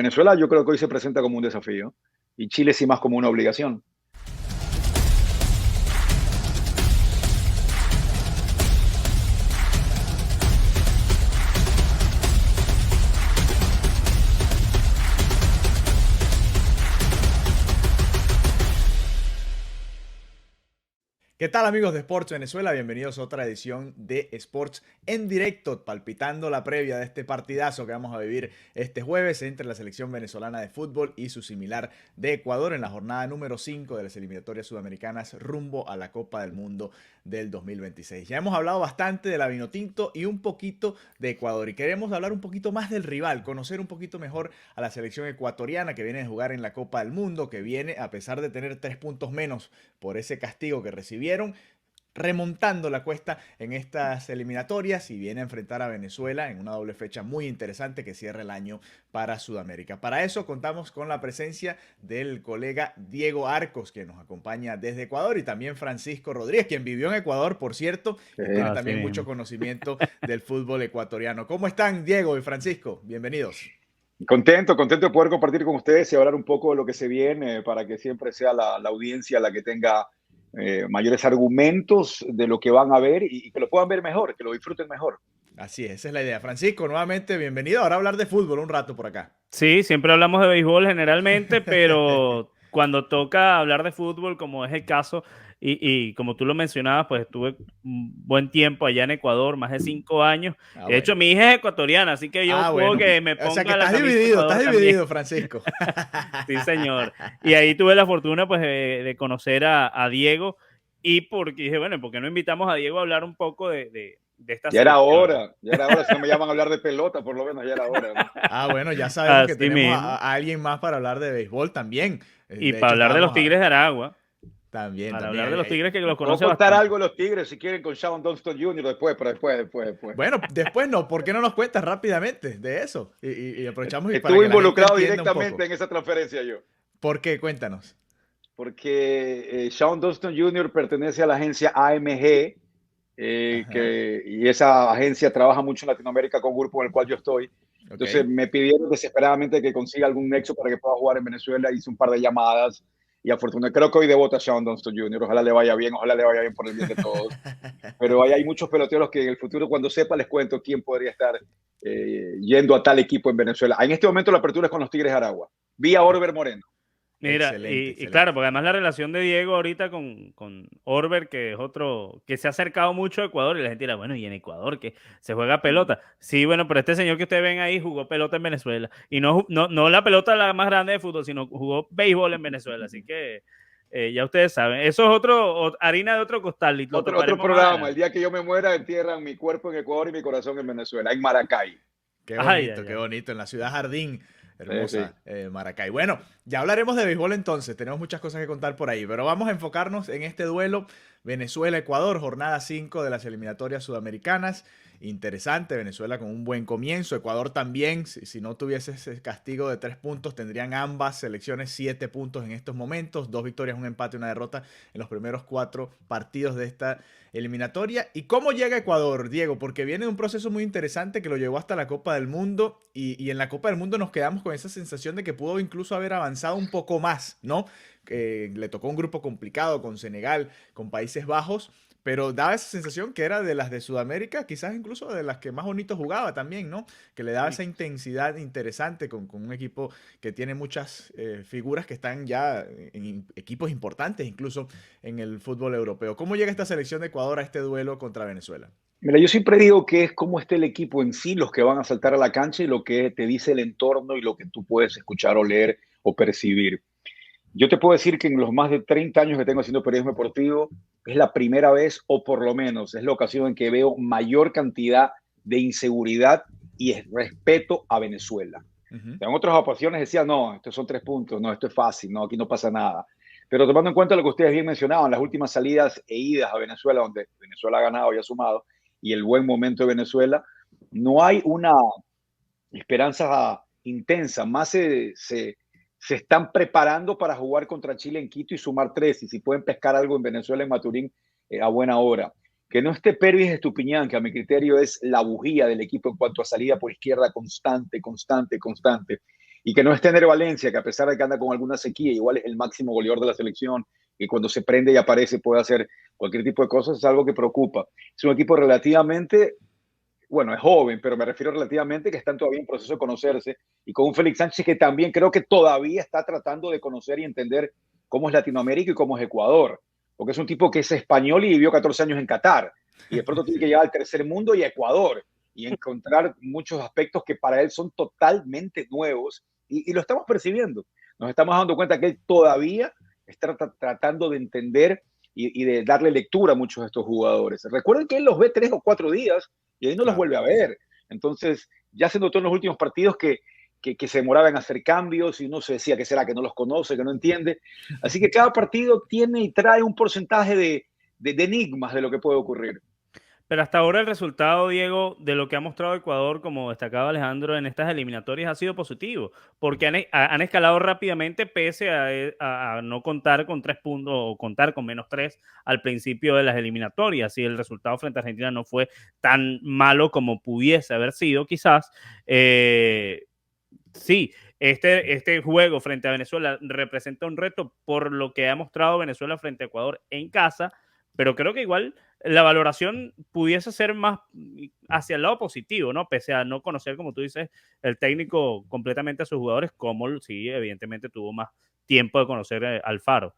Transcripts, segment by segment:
Venezuela yo creo que hoy se presenta como un desafío y Chile sí más como una obligación. ¿Qué tal amigos de Sports Venezuela? Bienvenidos a otra edición de Sports en directo, palpitando la previa de este partidazo que vamos a vivir este jueves entre la selección venezolana de fútbol y su similar de Ecuador en la jornada número 5 de las eliminatorias sudamericanas rumbo a la Copa del Mundo del 2026. Ya hemos hablado bastante de la Vinotinto y un poquito de Ecuador y queremos hablar un poquito más del rival, conocer un poquito mejor a la selección ecuatoriana que viene a jugar en la Copa del Mundo, que viene a pesar de tener 3 puntos menos por ese castigo que recibieron, remontando la cuesta en estas eliminatorias y viene a enfrentar a Venezuela en una doble fecha muy interesante que cierra el año para Sudamérica. Para eso contamos con la presencia del colega Diego Arcos, que nos acompaña desde Ecuador, y también Francisco Rodríguez, quien vivió en Ecuador, por cierto, y tiene Así también mucho mismo. conocimiento del fútbol ecuatoriano. ¿Cómo están, Diego y Francisco? Bienvenidos. Contento de poder compartir con ustedes y hablar un poco de lo que se viene para que siempre sea la audiencia la que tenga mayores argumentos de lo que van a ver y que lo puedan ver mejor, que lo disfruten mejor. Así es, esa es la idea. Francisco, nuevamente bienvenido. Ahora a hablar de fútbol un rato por acá. Sí, siempre hablamos de béisbol generalmente, pero cuando toca hablar de fútbol, como es el caso, y como tú lo mencionabas, pues estuve un buen tiempo allá en Ecuador, más de 5 años. Ah, De hecho, bueno. mi hija es ecuatoriana, así que yo puedo Bueno. que me O sea que ponga la camisa de estás Ecuador también. dividido, Francisco. Sí, señor. Y ahí tuve la fortuna, pues, de conocer a Diego, y porque dije, bueno, ¿por qué no invitamos a Diego a hablar un poco de esta selección, ¿no? Ya era hora, si no me llaman a hablar de pelota, por lo menos ya era hora, ¿no? Ah, bueno, ya sabemos que Así tenemos mismo. a alguien más para hablar de béisbol también. Y De para hecho, hablar de los estábamos Tigres de Aragua, también, para también. hablar de los Tigres que los Puedo conoce contar bastante. algo de los Tigres si quieren con Sean Dunston Jr. después, pero después. Bueno, después no, ¿por qué no nos cuentas rápidamente de eso? Y aprovechamos y para Estuve que la gente involucrado entienda un directamente poco. en esa transferencia yo, ¿Por qué? Cuéntanos. porque Sean Dunston Jr. pertenece a la agencia AMG, Ajá, y esa agencia trabaja mucho en Latinoamérica con un grupo en el cual yo estoy. ok. Entonces me pidieron desesperadamente que consiga algún nexo para que pueda jugar en Venezuela. Hice un par de llamadas y afortunadamente creo que hoy debota Sean Dunston Jr. Ojalá le vaya bien por el bien de todos. Pero ahí hay muchos peloteros que en el futuro, cuando sepa, les cuento quién podría estar yendo a tal equipo en Venezuela. En este momento la apertura es con los Tigres de Aragua, vía Orber Moreno. Mira, Excelente, y claro, excelente. porque además la relación de Diego ahorita con Orber, que es otro que se ha acercado mucho a Ecuador, y la gente dirá, bueno, y en Ecuador que se juega pelota. Sí, bueno, pero este señor que ustedes ven ahí jugó pelota en Venezuela. Y no la pelota la más grande de fútbol, sino jugó béisbol en Venezuela. Así que ya ustedes saben. Eso es harina de otro costal, y lo Otro tocaremos más programa, el adelante. día que yo me muera, entierran mi cuerpo en Ecuador y mi corazón en Venezuela, en Maracay. Ay, ay, Qué ay. bonito, en la ciudad Jardín, Sí. hermosa, Maracay. Bueno, ya hablaremos de béisbol entonces, tenemos muchas cosas que contar por ahí, pero vamos a enfocarnos en este duelo Venezuela-Ecuador, jornada 5 de las eliminatorias sudamericanas. Interesante, Venezuela con un buen comienzo, Ecuador también, si no tuviese ese castigo de 3 puntos, tendrían ambas selecciones 7 puntos en estos momentos, 2 victorias, un empate, una derrota en los primeros 4 partidos de esta eliminatoria. ¿Y cómo llega Ecuador, Diego? Porque viene de un proceso muy interesante que lo llevó hasta la Copa del Mundo y en la Copa del Mundo nos quedamos con esa sensación de que pudo incluso haber avanzado un poco más, ¿no? Le tocó un grupo complicado con Senegal, con Países Bajos, pero daba esa sensación que era de las de Sudamérica, quizás incluso de las que más bonito jugaba también, ¿no? Que le daba esa intensidad interesante con un equipo que tiene muchas figuras que están ya en equipos importantes, incluso en el fútbol europeo. ¿Cómo llega esta selección de Ecuador a este duelo contra Venezuela? Mira, yo siempre digo que es cómo esté el equipo en sí, los que van a saltar a la cancha y lo que te dice el entorno y lo que tú puedes escuchar o leer o percibir. Yo te puedo decir que en los más de 30 años que tengo haciendo periodismo deportivo, es la primera vez, o por lo menos es la ocasión en que veo mayor cantidad de inseguridad y respeto a Venezuela. Ujú. En otras ocasiones decía, no, estos son 3 puntos, no, esto es fácil, no, aquí no pasa nada. Pero tomando en cuenta lo que ustedes bien mencionaban, las últimas salidas e idas a Venezuela, donde Venezuela ha ganado y ha sumado, y el buen momento de Venezuela, no hay una esperanza intensa, más se están preparando para jugar contra Chile en Quito y sumar 3, y si pueden pescar algo en Venezuela, en Maturín, a buena hora. Que no esté Pervis Estupiñán, que a mi criterio es la bujía del equipo en cuanto a salida por izquierda constante. y que no es tener Valencia, que a pesar de que anda con alguna sequía, igual es el máximo goleador de la selección, y cuando se prende y aparece puede hacer cualquier tipo de cosas, es algo que preocupa. Es un equipo relativamente, bueno, es joven, pero me refiero relativamente que están todavía en proceso de conocerse, y con un Félix Sánchez que también creo que todavía está tratando de conocer y entender cómo es Latinoamérica y cómo es Ecuador, porque es un tipo que es español y vivió 14 años en Qatar, y de pronto tiene que llegar al tercer mundo y a Ecuador, y encontrar muchos aspectos que para él son totalmente nuevos, y lo estamos percibiendo. Nos estamos dando cuenta que él todavía está tratando de entender y de darle lectura a muchos de estos jugadores. Recuerden que él los ve 3 o 4 días y ahí no los vuelve a ver. Entonces, ya se notó en los últimos partidos que se demoraba en hacer cambios y uno se decía que será que no los conoce, que no entiende. Así que cada partido tiene y trae un porcentaje de enigmas de lo que puede ocurrir. Pero hasta ahora el resultado, Diego, de lo que ha mostrado Ecuador, como destacaba Alejandro, en estas eliminatorias ha sido positivo, porque han escalado rápidamente pese a no contar con 3 puntos o contar con -3 al principio de las eliminatorias. Y el resultado frente a Argentina no fue tan malo como pudiese haber sido, quizás. Sí, este juego frente a Venezuela representa un reto por lo que ha mostrado Venezuela frente a Ecuador en casa, pero creo que igual la valoración pudiese ser más hacia el lado positivo, ¿no? Pese a no conocer, como tú dices, el técnico completamente a sus jugadores, como sí, evidentemente tuvo más tiempo de conocer al Faro.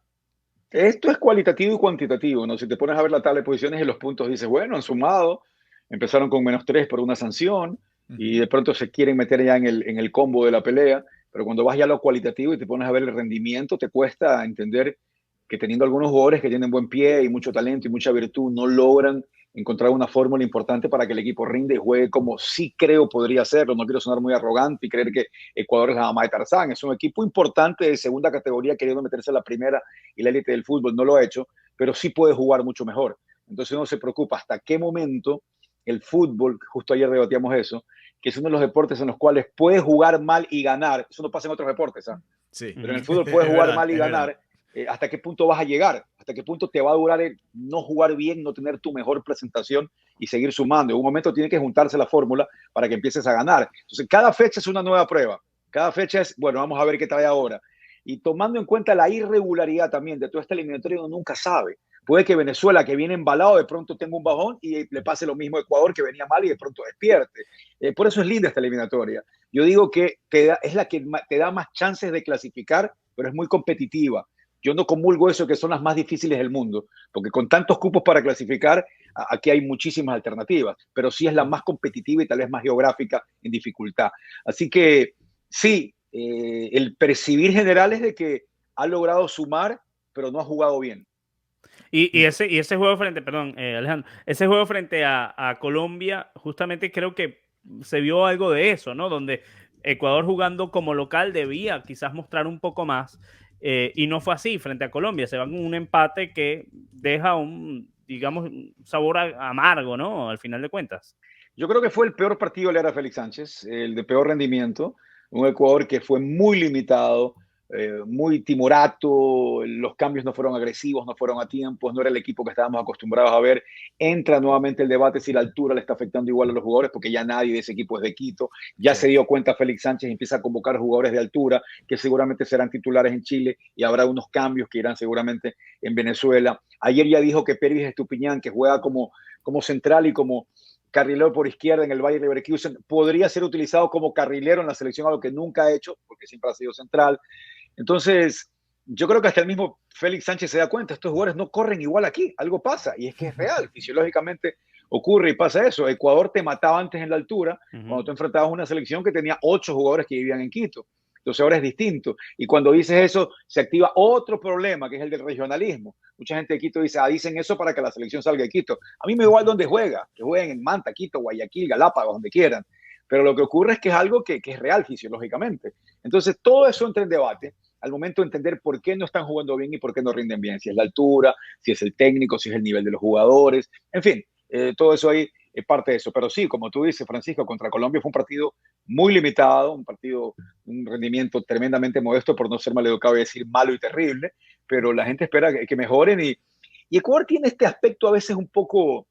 Esto es cualitativo y cuantitativo, ¿no? Si te pones a ver la tabla de posiciones y los puntos, dices, bueno, han sumado, empezaron con -3 por una sanción y de pronto se quieren meter ya en el combo de la pelea, pero cuando vas ya a lo cualitativo y te pones a ver el rendimiento, te cuesta entender que teniendo algunos jugadores que tienen buen pie y mucho talento y mucha virtud, no logran encontrar una fórmula importante para que el equipo rinde y juegue como sí creo podría hacerlo. No quiero sonar muy arrogante y creer que Ecuador es la mamá de Tarzán. Es un equipo importante de segunda categoría queriendo meterse a la primera y la élite del fútbol. No lo ha hecho, pero sí puede jugar mucho mejor. Entonces uno se preocupa hasta qué momento el fútbol, justo ayer debatíamos eso, que es uno de los deportes en los cuales puedes jugar mal y ganar. Eso no pasa en otros deportes, ¿eh? Sí, Pero en el fútbol puedes es jugar verdad, mal y es verdad. ganar. ¿Hasta qué punto vas a llegar? ¿Hasta qué punto te va a durar el no jugar bien, no tener tu mejor presentación y seguir sumando? En un momento tiene que juntarse la fórmula para que empieces a ganar. Entonces, cada fecha es una nueva prueba. Cada fecha es, bueno, vamos a ver qué trae ahora. Y tomando en cuenta la irregularidad también de toda esta eliminatoria, uno nunca sabe. Puede que Venezuela, que viene embalado, de pronto tenga un bajón y le pase lo mismo a Ecuador, que venía mal y de pronto despierte. Por eso es linda esta eliminatoria. Yo digo que es la que te da más chances de clasificar, pero es muy competitiva. Yo no comulgo eso que son las más difíciles del mundo, porque con tantos cupos para clasificar, aquí hay muchísimas alternativas, pero sí es la más competitiva y tal vez más geográfica en dificultad. Así que sí, el percibir general es de que ha logrado sumar, pero no ha jugado bien. Y ese juego frente, perdón, Alejandro, ese juego frente a Colombia, justamente creo que se vio algo de eso, ¿no? Donde Ecuador jugando como local debía quizás mostrar un poco más, y no fue así frente a Colombia. Se va con un empate que deja digamos, un sabor amargo, ¿no? Al final de cuentas. Yo creo que fue el peor partido de Lara Félix Sánchez, el de peor rendimiento, un Ecuador que fue muy limitado, muy timorato, los cambios no fueron agresivos, no fueron a tiempos, no era el equipo que estábamos acostumbrados a ver. Entra nuevamente el debate si la altura le está afectando igual a los jugadores, porque ya nadie de ese equipo es de Quito, ya se dio cuenta Félix Sánchez y empieza a convocar jugadores de altura que seguramente serán titulares en Chile y habrá unos cambios que irán seguramente en Venezuela. Ayer ya dijo que Pérez Estupiñán, que juega como central y como carrilero por izquierda en el Bayer Leverkusen, podría ser utilizado como carrilero en la selección, algo que nunca ha hecho, porque siempre ha sido central. Entonces, yo creo que hasta el mismo Félix Sánchez se da cuenta, estos jugadores no corren igual aquí, algo pasa, y es que es real, fisiológicamente ocurre y pasa eso. Ecuador te mataba antes en la altura, cuando tú enfrentabas una selección que tenía 8 jugadores que vivían en Quito. Entonces ahora es distinto. Y cuando dices eso, se activa otro problema, que es el del regionalismo. Mucha gente de Quito dice, dicen eso para que la selección salga de Quito. A mí me da igual donde juega, que jueguen en Manta, Quito, Guayaquil, Galápagos, donde quieran. Pero lo que ocurre es que es algo que es real fisiológicamente. Entonces todo eso entra en debate al momento de entender por qué no están jugando bien y por qué no rinden bien. Si es la altura, si es el técnico, si es el nivel de los jugadores, en fin, todo eso ahí es parte de eso. Pero sí, como tú dices, Francisco, contra Colombia fue un partido muy limitado, un rendimiento tremendamente modesto, por no ser maleducado y decir malo y terrible, pero la gente espera que mejoren y Ecuador tiene este aspecto a veces un poco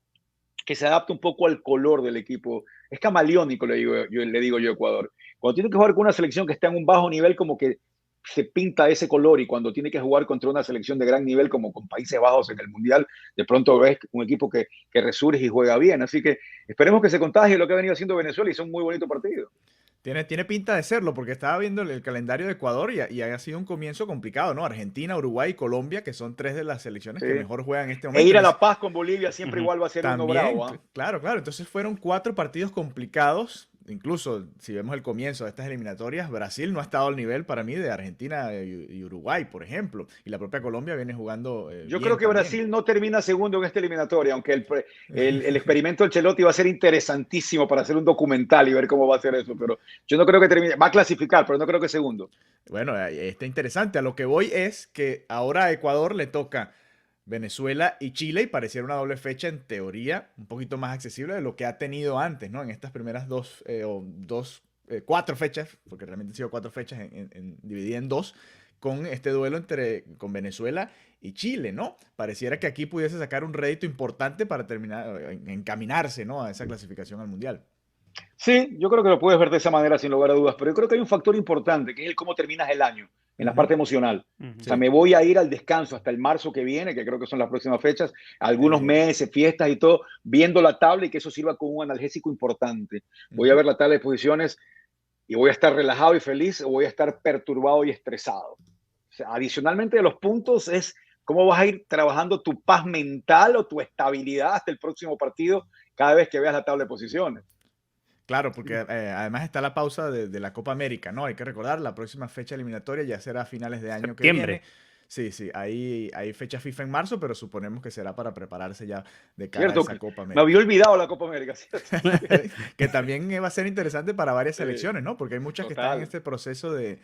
que se adapta un poco al color del equipo. Es camaleónico, le digo yo a Ecuador. Cuando tiene que jugar con una selección que está en un bajo nivel, como que se pinta ese color, y cuando tiene que jugar contra una selección de gran nivel, como con Países Bajos en el Mundial, de pronto ves un equipo que resurge y juega bien. Así que esperemos que se contagie lo que ha venido haciendo Venezuela, y son muy bonitos partidos. Tiene pinta de serlo, porque estaba viendo el calendario de Ecuador y ha sido un comienzo complicado, ¿no? Argentina, Uruguay y Colombia, que son tres de las selecciones Sí. que mejor juegan en este E momento. ir a La Paz con Bolivia siempre igual va a ser uno También, bravo. ¿Eh? claro, claro. Entonces fueron 4 partidos complicados. Incluso si vemos el comienzo de estas eliminatorias, Brasil no ha estado al nivel para mí de Argentina y Uruguay, por ejemplo. Y la propia Colombia viene jugando Yo bien creo que también. Brasil no termina segundo en esta eliminatoria, aunque el experimento del Chelotti va a ser interesantísimo para hacer un documental y ver cómo va a ser eso, pero yo no creo que termine, va a clasificar, pero no creo que segundo. Bueno, está interesante. A lo que voy es que ahora a Ecuador le toca Venezuela y Chile, y pareciera una doble fecha en teoría un poquito más accesible de lo que ha tenido antes, ¿no? En estas primeras 4 fechas, porque realmente han sido 4 fechas divididas en 2, con este duelo con Venezuela y Chile, ¿no? Pareciera que aquí pudiese sacar un rédito importante para terminar, encaminarse, ¿no? A esa clasificación al Mundial. Sí, yo creo que lo puedes ver de esa manera sin lugar a dudas, pero yo creo que hay un factor importante, que es el cómo terminas el año, en la parte emocional. O sea, Sí. me voy a ir al descanso hasta el marzo que viene, que creo que son las próximas fechas, algunos meses, fiestas y todo, viendo la tabla, y que eso sirva como un analgésico importante. Voy a ver la tabla de posiciones y voy a estar relajado y feliz, o voy a estar perturbado y estresado. O sea, adicionalmente de los puntos es cómo vas a ir trabajando tu paz mental o tu estabilidad hasta el próximo partido cada vez que veas la tabla de posiciones. Claro, porque además está la pausa de la Copa América, ¿no? Hay que recordar, la próxima fecha eliminatoria ya será a finales de año que Septiembre. viene. Sí, sí, hay fecha FIFA en marzo, pero suponemos que será para prepararse ya de cara a Cierto, esa Copa me había América. olvidado la Copa América, ¿cierto? Que también va a ser interesante para varias Sí, selecciones, ¿no? Porque hay muchas que están en total. este proceso de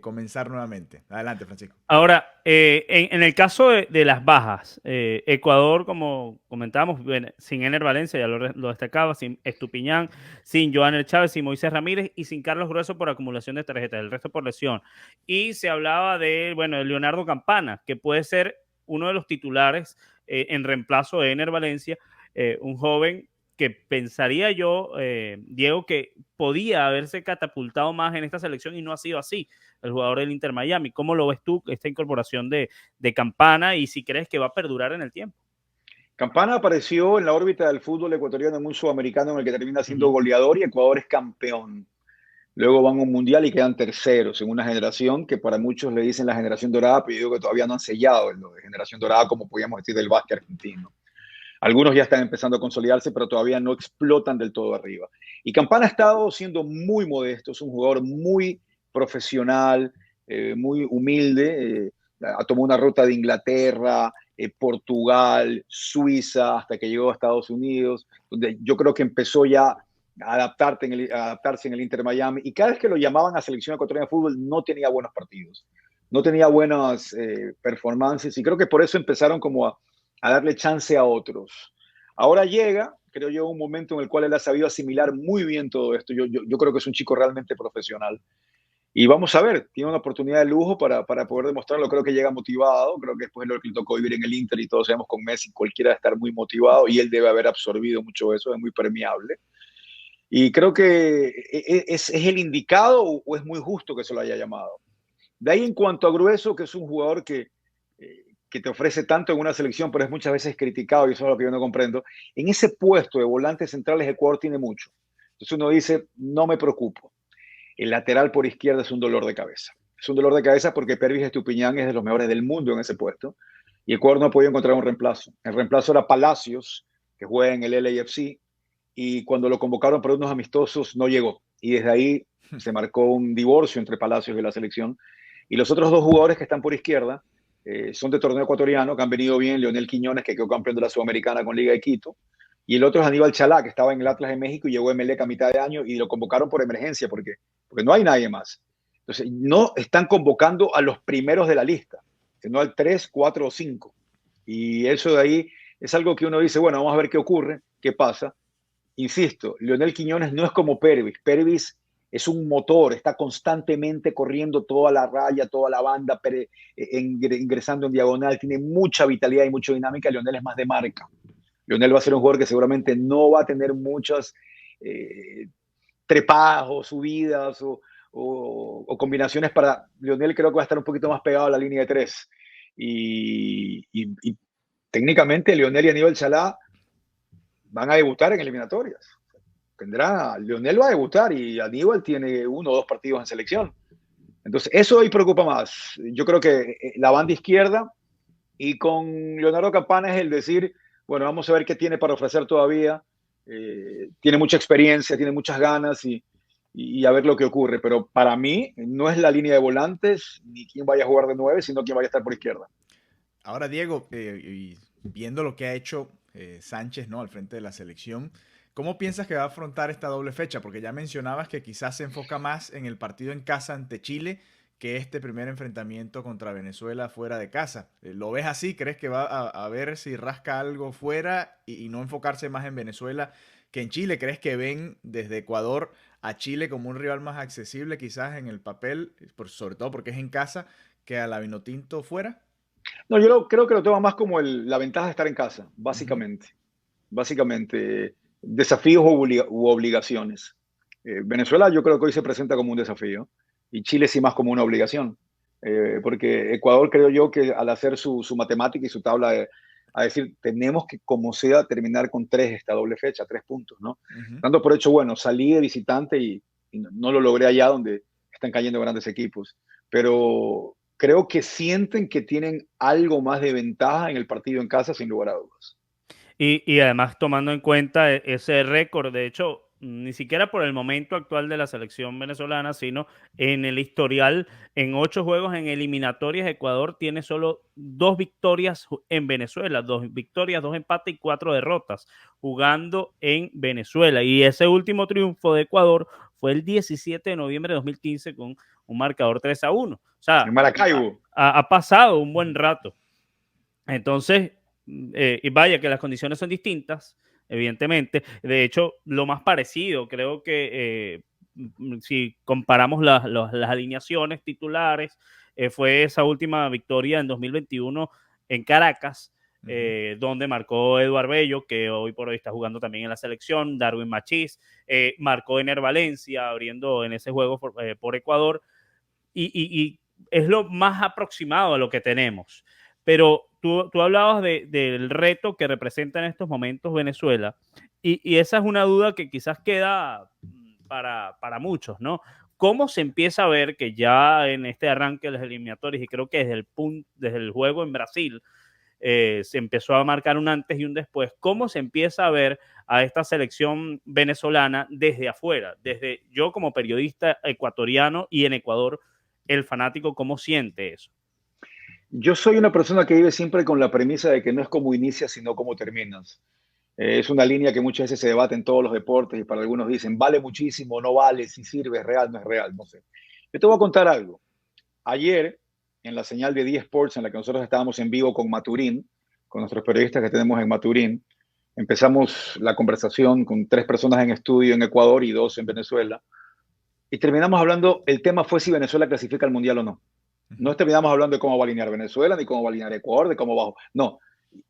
comenzar nuevamente. Adelante, Francisco. Ahora, en el caso de las bajas, Ecuador, como comentábamos, sin Ener Valencia, ya lo destacaba, sin Estupiñán, sin Joaner Chávez, sin Moisés Ramírez y sin Carlos Grueso por acumulación de tarjetas, el resto por lesión. Y se hablaba de Leonardo Campana, que puede ser uno de los titulares en reemplazo de Ener Valencia, un joven que pensaría yo, Diego, que podía haberse catapultado más en esta selección y no ha sido así, el jugador del Inter Miami. ¿Cómo lo ves tú, esta incorporación de Campana, y si crees que va a perdurar en el tiempo? Campana apareció en la órbita del fútbol ecuatoriano en un sudamericano en el que termina siendo goleador, y Ecuador es campeón. Luego van a un mundial y quedan terceros en una generación que para muchos le dicen la generación dorada, pero yo digo que todavía no han sellado lo de generación dorada, como podríamos decir del básquet argentino. Algunos ya están empezando a consolidarse, pero todavía no explotan del todo arriba. Y Campana ha estado siendo muy modesto, es un jugador muy profesional, muy humilde. Ha tomado una ruta de Inglaterra, Portugal, Suiza, hasta que llegó a Estados Unidos, donde yo creo que empezó ya a adaptarse en el Inter Miami. Y cada vez que lo llamaban a selección ecuatoriana de fútbol, no tenía buenos partidos, no tenía buenas performances, y creo que por eso empezaron como a darle chance a otros. Ahora llega, creo yo, un momento en el cual él ha sabido asimilar muy bien todo esto. Yo creo que es un chico realmente profesional. Y vamos a ver, tiene una oportunidad de lujo para poder demostrarlo. Creo que llega motivado, creo que después de lo que le tocó vivir en el Inter, y todos sabemos con Messi, cualquiera debe estar muy motivado, y él debe haber absorbido mucho eso, es muy permeable. Y creo que es el indicado, o es muy justo que se lo haya llamado. De ahí, en cuanto a Grueso, que es un jugador que te ofrece tanto en una selección, pero es muchas veces criticado, y eso es lo que yo no comprendo. En ese puesto de volantes centrales, Ecuador tiene mucho. Entonces uno dice, no me preocupo. El lateral por izquierda es un dolor de cabeza. Es un dolor de cabeza porque Pervis Estupiñán es de los mejores del mundo en ese puesto, y Ecuador no ha podido encontrar un reemplazo. El reemplazo era Palacios, que juega en el LAFC, y cuando lo convocaron para unos amistosos no llegó. Y desde ahí se marcó un divorcio entre Palacios y la selección. Y los otros 2 jugadores que están por izquierda son de torneo ecuatoriano, que han venido bien: Leonel Quiñones, que quedó campeón de la Sudamericana con Liga de Quito, y el otro es Aníbal Chalá, que estaba en el Atlas de México y llegó a Emelec a mitad de año, y lo convocaron por emergencia porque no hay nadie más. Entonces, no están convocando a los primeros de la lista, sino al 3, 4 o 5. Y eso de ahí es algo que uno dice, bueno, vamos a ver qué ocurre, qué pasa. Insisto, Leonel Quiñones no es como Pervis. Pervis es un motor, está constantemente corriendo toda la raya, toda la banda, ingresando en diagonal, tiene mucha vitalidad y mucha dinámica. Leonel es más de marca. Lionel va a ser un jugador que seguramente no va a tener muchas trepadas o subidas o combinaciones para Lionel. Creo que va a estar un poquito más pegado a la línea de tres. Y técnicamente Lionel y Aníbal Chalá van a debutar en eliminatorias. Lionel va a debutar y Aníbal tiene 1 o 2 partidos en selección. Entonces, eso hoy preocupa más. Yo creo que la banda izquierda y con Leonardo Campana es el decir, bueno, vamos a ver qué tiene para ofrecer todavía. Tiene mucha experiencia, tiene muchas ganas y a ver lo que ocurre. Pero para mí no es la línea de volantes ni quién vaya a jugar de 9, sino quién vaya a estar por izquierda. Ahora, Diego, y viendo lo que ha hecho Sánchez, ¿no? Al frente de la selección, ¿cómo piensas que va a afrontar esta doble fecha? Porque ya mencionabas que quizás se enfoca más en el partido en casa ante Chile que este primer enfrentamiento contra Venezuela fuera de casa. ¿Lo ves así? ¿Crees que va a ver si rasca algo fuera y no enfocarse más en Venezuela que en Chile? ¿Crees que ven desde Ecuador a Chile como un rival más accesible quizás en el papel, sobre todo porque es en casa, que a la Vinotinto fuera? No, yo creo que lo toma más como la ventaja de estar en casa, Ujú. básicamente. Básicamente, desafíos u obligaciones. Venezuela yo creo que hoy se presenta como un desafío y Chile sí más como una obligación. Porque Ecuador creo yo que al hacer su matemática y su tabla a decir, tenemos que como sea terminar con 3 esta doble fecha, 3 puntos, ¿no? Ujú. Dando por hecho, bueno, salí de visitante y no lo logré allá donde están cayendo grandes equipos, pero creo que sienten que tienen algo más de ventaja en el partido en casa, sin lugar a dudas. Y además tomando en cuenta ese récord, de hecho, ni siquiera por el momento actual de la selección venezolana, sino en el historial, en 8 juegos en eliminatorias, Ecuador tiene solo 2 victorias en Venezuela, 2 victorias, 2 empates y 4 derrotas, jugando en Venezuela. Y ese último triunfo de Ecuador fue el 17 de noviembre de 2015 con un marcador 3-1. O sea, En Maracaibo. ha pasado un buen rato. Entonces, y vaya que las condiciones son distintas, evidentemente. De hecho, lo más parecido, creo que si comparamos las alineaciones titulares, fue esa última victoria en 2021 en Caracas, Ujú. donde marcó Eduard Bello, que hoy por hoy está jugando también en la selección, Darwin Machís, marcó Ener Valencia, abriendo en ese juego por Ecuador, y es lo más aproximado a lo que tenemos. Pero tú hablabas del reto que representa en estos momentos Venezuela, y esa es una duda que quizás queda para muchos, ¿no? ¿Cómo se empieza a ver que ya en este arranque de las eliminatorias, y creo que desde el juego en Brasil, se empezó a marcar un antes y un después, cómo se empieza a ver a esta selección venezolana desde afuera, desde yo como periodista ecuatoriano y en Ecuador, el fanático, cómo siente eso? Yo soy una persona que vive siempre con la premisa de que no es cómo inicias, sino cómo terminas. Es una línea que muchas veces se debate en todos los deportes y para algunos dicen, vale muchísimo, no vale, si sirve, es real, no es real, no sé. Yo te voy a contar algo. Ayer, en la señal de D-Sports, en la que nosotros estábamos en vivo con Maturín, con nuestros periodistas que tenemos en Maturín, empezamos la conversación con 3 personas en estudio en Ecuador y 2 en Venezuela, y terminamos hablando, el tema fue si Venezuela clasifica al Mundial o no. No Ujú. terminamos hablando de cómo va a alinear Venezuela, ni cómo va a alinear Ecuador, de cómo va. No.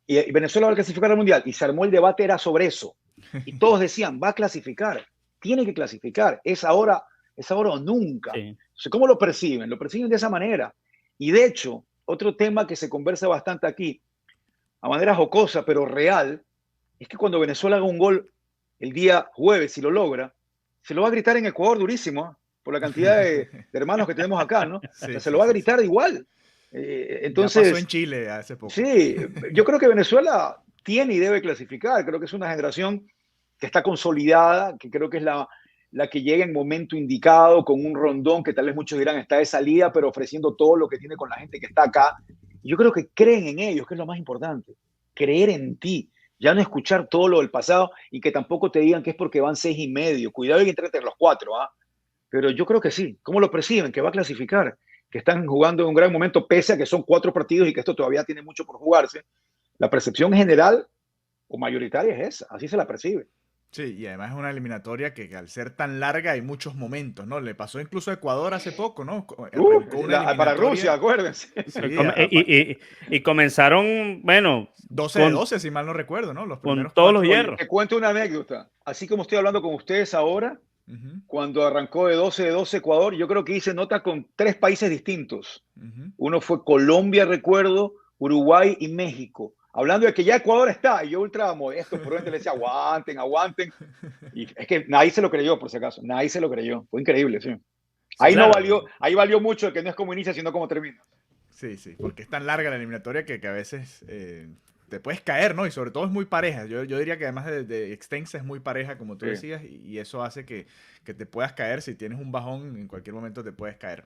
Y Venezuela va a clasificar al Mundial. Y se armó el debate, era sobre eso. Y todos decían, va a clasificar, tiene que clasificar, es ahora o nunca. Sí. Entonces, ¿cómo lo perciben? Lo perciben de esa manera. Y de hecho, otro tema que se conversa bastante aquí, a manera jocosa, pero real, es que cuando Venezuela haga un gol el día jueves, si lo logra, se lo va a gritar en Ecuador durísimo, ¿eh? Por la cantidad de hermanos que tenemos acá, ¿no? O Sí, sea, se sí, lo va a sí, sí. gritar igual. Ya pasó en Entonces, Chile hace poco. sí, yo creo que Venezuela tiene y debe clasificar. Creo que es una generación que está consolidada, que creo que es la que llega en momento indicado, con un Rondón que tal vez muchos dirán está de salida, pero ofreciendo todo lo que tiene con la gente que está acá. Yo creo que creen en ellos, que es lo más importante. Creer en ti. Ya no escuchar todo lo del pasado y que tampoco te digan que es porque van 6,5. Cuidado y entre los 4, ¿ah? Pero yo creo que sí. ¿Cómo lo perciben? Que va a clasificar, que están jugando en un gran momento, pese a que son 4 partidos y que esto todavía tiene mucho por jugarse. La percepción general o mayoritaria es esa, así se la percibe. Sí, y además es una eliminatoria que al ser tan larga hay muchos momentos, ¿no? Le pasó incluso a Ecuador hace poco, ¿no? Arrancó una Para Rusia, eliminatoria, acuérdense. sí, Y comenzaron, bueno, 12 de con, 12, si mal no recuerdo, ¿no? Los con primeros todos los 4. Oye, hierros. te cuento una anécdota. Así como estoy hablando con ustedes ahora, Ujú, cuando arrancó de 12 Ecuador, yo creo que hice nota con 3 países distintos. ujú. Uno fue Colombia, recuerdo, Uruguay y México. Hablando de que ya Ecuador está, y yo ultra modesto, prudente, le decía, aguanten, aguanten. Y es que nadie se lo creyó, por si acaso. Nadie se lo creyó. Fue increíble, sí. Sí, Ahí no Claro. valió, ahí valió mucho que no es como inicia, sino como termina. sí, sí, porque es tan larga la eliminatoria que a veces te puedes caer, ¿no? Y sobre todo es muy pareja. Yo diría que además de extensa es muy pareja, como tú Sí. decías, y eso hace que te puedas caer. Si tienes un bajón, en cualquier momento te puedes caer.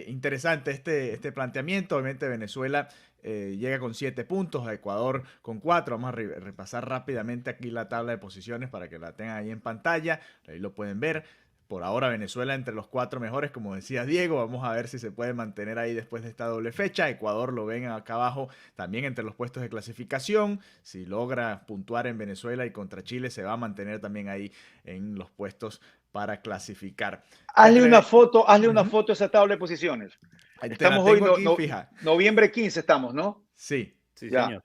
Interesante este planteamiento. Obviamente Venezuela llega con 7 puntos, a Ecuador con 4. Vamos a repasar rápidamente aquí la tabla de posiciones para que la tengan ahí en pantalla. Ahí lo pueden ver. Por ahora Venezuela entre los 4 mejores, como decía Diego. Vamos a ver si se puede mantener ahí después de esta doble fecha. Ecuador lo ven acá abajo también entre los puestos de clasificación. Si logra puntuar en Venezuela y contra Chile, se va a mantener también ahí en los puestos para clasificar. Entre... Hazle una Ujú. foto a esa tabla de posiciones. Ahí te la Estamos hoy, tengo aquí fija. noviembre 15 estamos, ¿no? Sí, Sí, Ya. señor.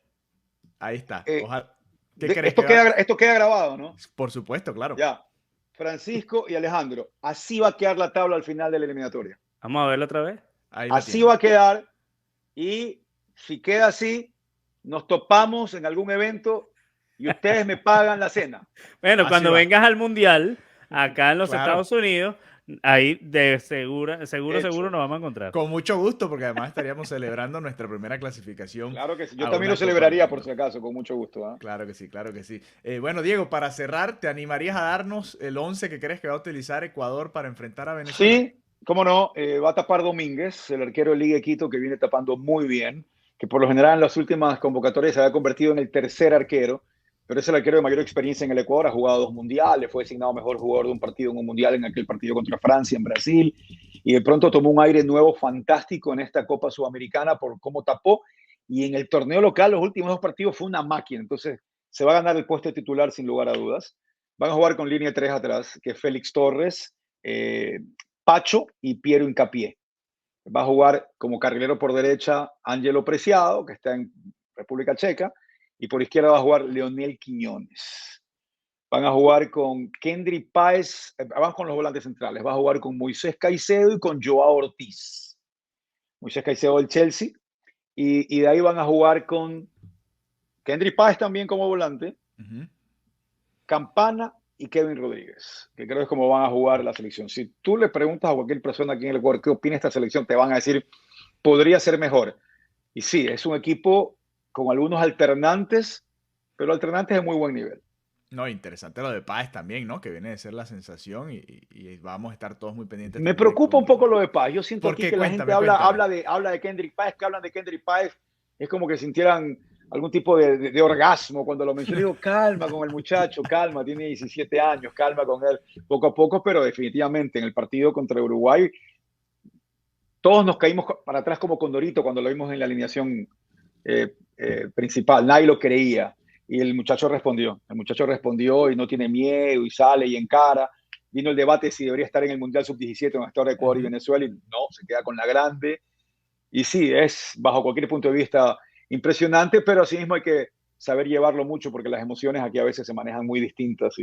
ahí está. Eh, Ojalá. ¿Qué crees que esto, va? esto queda grabado, ¿no? Por supuesto, claro. Ya. Francisco y Alejandro, así va a quedar la tabla al final de la eliminatoria. Vamos a verlo otra vez. Ahí la Así tienen. va a quedar y si queda así, nos topamos en algún evento y ustedes me pagan la cena. Bueno, Así cuando va. vengas al Mundial, acá en los Claro. Estados Unidos, ahí de seguro Hecho. nos vamos a encontrar. Con mucho gusto, porque además estaríamos celebrando nuestra primera clasificación Claro que sí. Yo a también lo una Copa del celebraría por Mundo. si acaso, con mucho gusto. ¿Eh? Claro que sí, claro que sí. Bueno, Diego, para cerrar, ¿te animarías a darnos el 11 que crees que va a utilizar Ecuador para enfrentar a Venezuela? Sí, cómo no, va a tapar Domínguez, el arquero de Liga de Quito que viene tapando muy bien, que por lo general en las últimas convocatorias se había convertido en el tercer arquero, pero es el arquero de mayor experiencia en el Ecuador, ha jugado 2 mundiales, fue designado mejor jugador de un partido en un mundial en aquel partido contra Francia en Brasil, y de pronto tomó un aire nuevo fantástico en esta Copa Sudamericana por cómo tapó, y en el torneo local los últimos 2 partidos fue una máquina, entonces se va a ganar el puesto de titular sin lugar a dudas. Van a jugar con línea 3 atrás, que es Félix Torres, Pacho y Piero Hincapié. Va a jugar como carrilero por derecha Ángelo Preciado, que está en República Checa, y por izquierda va a jugar Leonel Quiñones. Van a jugar con Kendry Páez, van con los volantes centrales, va a jugar con Moisés Caicedo y con Joao Ortiz. Moisés Caicedo del Chelsea, y de ahí van a jugar con Kendry Páez también como volante, Ujú. Campana y Kevin Rodríguez, que creo que es como van a jugar la selección. Si tú le preguntas a cualquier persona aquí en el Ecuador qué opina esta selección, te van a decir, podría ser mejor. Y sí, es un equipo con algunos alternantes, pero alternantes de muy buen nivel. No, interesante lo de Páez también, ¿no? Que viene de ser la sensación y vamos a estar todos muy pendientes Me también de preocupa un cómo... poco lo de Paz. Yo siento ¿Por aquí qué? que la gente Cuéntame, cuéntame. habla de Kendrick Páez, que hablan de Kendrick Páez, es como que sintieran algún tipo de orgasmo cuando lo mencioné. Digo, calma con el muchacho, calma, tiene 17 años, calma con él, poco a poco, pero definitivamente en el partido contra Uruguay todos nos caímos para atrás como Condorito cuando lo vimos en la alineación principal. Nadie lo creía. Y el muchacho respondió. El muchacho respondió y no tiene miedo y sale y encara. Vino el debate si debería estar en el Mundial Sub-17 en esta hora de Ecuador y Ujú. Venezuela. Y no, se queda con la grande. Y sí, es bajo cualquier punto de vista impresionante, pero asimismo hay que saber llevarlo mucho porque las emociones aquí a veces se manejan muy distintas.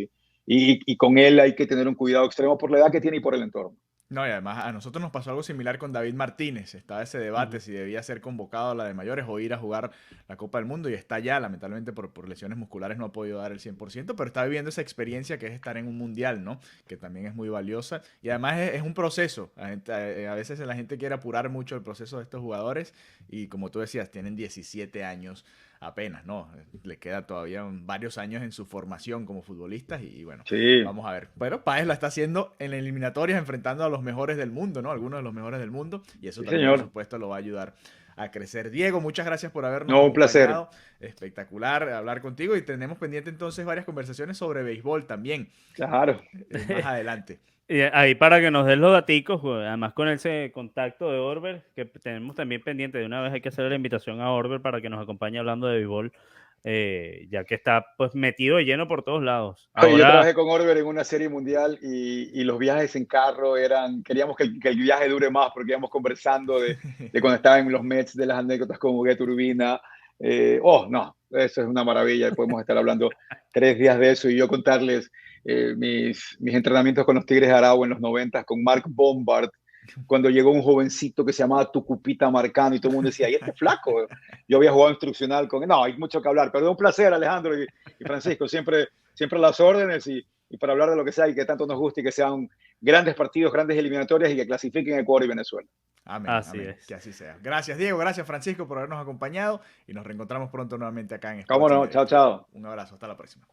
Y con él hay que tener un cuidado extremo por la edad que tiene y por el entorno. No, y además a nosotros nos pasó algo similar con David Martínez. Estaba ese debate Ujú. si debía ser convocado a la de mayores o ir a jugar la Copa del Mundo y está ya, lamentablemente por lesiones musculares no ha podido dar el 100%, pero está viviendo esa experiencia que es estar en un mundial, ¿no? Que también es muy valiosa y además es un proceso. A veces la gente quiere apurar mucho el proceso de estos jugadores y como tú decías, tienen 17 años apenas, ¿no? Le queda todavía varios años en su formación como futbolistas y bueno, Sí, vamos a ver. Pero Páez la está haciendo en eliminatorias enfrentando a los mejores del mundo, ¿no? Algunos de los mejores del mundo y eso sí, también, por señor. supuesto, lo va a ayudar a crecer. Diego, muchas gracias por habernos No, un placer. acompañado. Espectacular hablar contigo y tenemos pendiente entonces varias conversaciones sobre béisbol también Claro. más adelante. Y ahí para que nos den los daticos, además con ese contacto de Orber, que tenemos también pendiente, de una vez hay que hacer la invitación a Orber para que nos acompañe hablando de béisbol ya que está pues metido de lleno por todos lados. Oye, yo Ahora, trabajé con Orber en una serie mundial y los viajes en carro queríamos que el viaje dure más porque íbamos conversando de cuando estaba en los Mets, de las anécdotas con Huguet Urbina. No, eso es una maravilla. Podemos estar hablando 3 días de eso y yo contarles mis entrenamientos con los Tigres de Aragua en los 90 con Mark Bombard, cuando llegó un jovencito que se llamaba Tucupita Marcano y todo el mundo decía, ¿y este flaco? Yo había jugado instruccional con él. No, hay mucho que hablar, pero es un placer, Alejandro y Francisco, siempre a las órdenes y para hablar de lo que sea y que tanto nos guste y que sean grandes partidos, grandes eliminatorias y que clasifiquen Ecuador y Venezuela. Amén, así amén, es. que así sea. Gracias, Diego, gracias, Francisco, por habernos acompañado y nos reencontramos pronto nuevamente acá en Cómo Sports en no, chao, Directo. chao. Un abrazo, hasta la próxima.